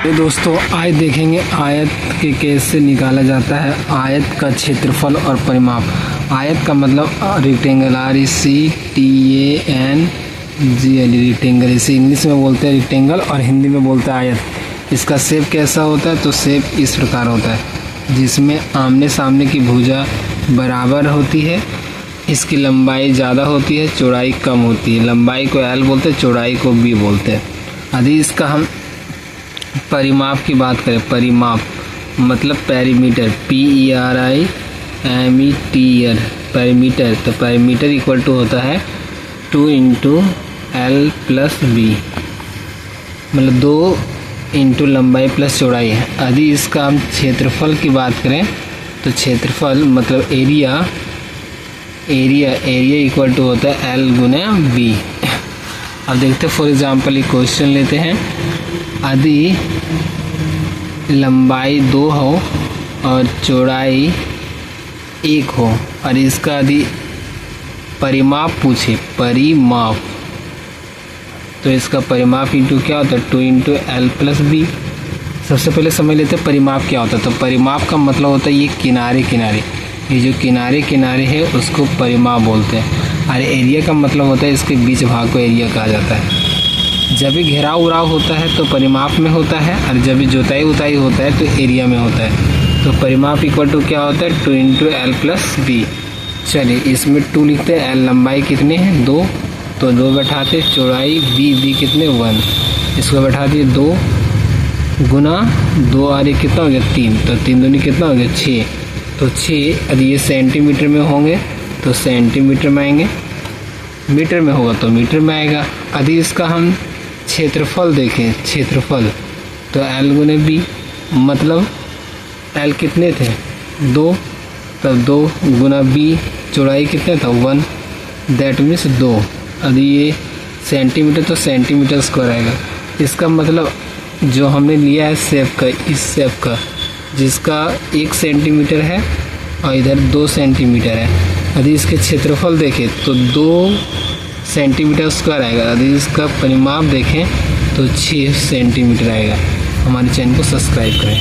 तो दोस्तों आज देखेंगे आयत के कैसे निकाला जाता है आयत का क्षेत्रफल और परिमाप। आयत का मतलब रेक्टेंगल, RECTANGLE रेक्टेंगल, इसे इंग्लिश में बोलते हैं रेक्टेंगल और हिंदी में बोलते हैं आयत। इसका शेप कैसा होता है? तो शेप इस प्रकार होता है जिसमें आमने सामने की भुजा बराबर होती है, इसकी लंबाई ज़्यादा होती है, चौड़ाई कम होती है। लंबाई को L बोलते हैं, चौड़ाई को B बोलते हैं। यदि इसका हम परिमाप की बात करें, परिमाप मतलब पेरीमीटर, PERIMETER पेरीमीटर, तो पेरीमीटर इक्वल टू होता है 2 × L + B, मतलब 2 × लंबाई प्लस चौड़ाई है। यदि इसका हम क्षेत्रफल की बात करें तो क्षेत्रफल मतलब एरिया इक्वल टू होता है L × B। अब देखते हैं फॉर एग्जांपल एक क्वेश्चन लेते हैं। यदि लंबाई 2 हो और चौड़ाई 1 हो और इसका यदि परिमाप पूछे, परिमाप, तो इसका परिमाप इंटू क्या होता है 2 × L + B। सबसे पहले समझ लेते हैं परिमाप क्या होता है। तो परिमाप का मतलब होता है ये किनारे, ये जो किनारे है उसको परिमाप बोलते हैं। और एरिया का मतलब होता है इसके बीच भाग को एरिया कहा जाता है। जब भी घेराव उराव होता है तो परिमाप में होता है, और जब भी जोताई उताई होता है तो एरिया में होता है। तो परिमाप इक्वल टू क्या होता है 2 × L + B। चलिए इसमें 2 लिखते हैं। L लंबाई कितने हैं 2, तो 2 बैठाते, चौड़ाई B कितने 1, इसको बैठा दिए 2 गुना 2 और 1 कितना हो गया 3, तो 3 दूनी कितना हो गया 6। तो 6 यदि ये सेंटीमीटर में होंगे तो सेंटीमीटर में आएंगे, मीटर में होगा तो मीटर में आएगा। यदि इसका हम क्षेत्रफल देखें, क्षेत्रफल, तो L × B, मतलब L कितने थे 2, तब 2 गुना B, चौड़ाई कितने था 1, दैट मीन्स 2। यदि ये सेंटीमीटर तो सेंटीमीटर स्क्वायर आएगा। इसका मतलब जो हमने लिया है शेप का, इस शेप का जिसका 1 सेंटीमीटर है और इधर 2 सेंटीमीटर है, यदि इसके क्षेत्रफल देखें तो 2 सेंटीमीटर स्क्वायर आएगा। यदि इसका परिमाप देखें तो 6 सेंटीमीटर आएगा। हमारे चैनल को सब्सक्राइब करें।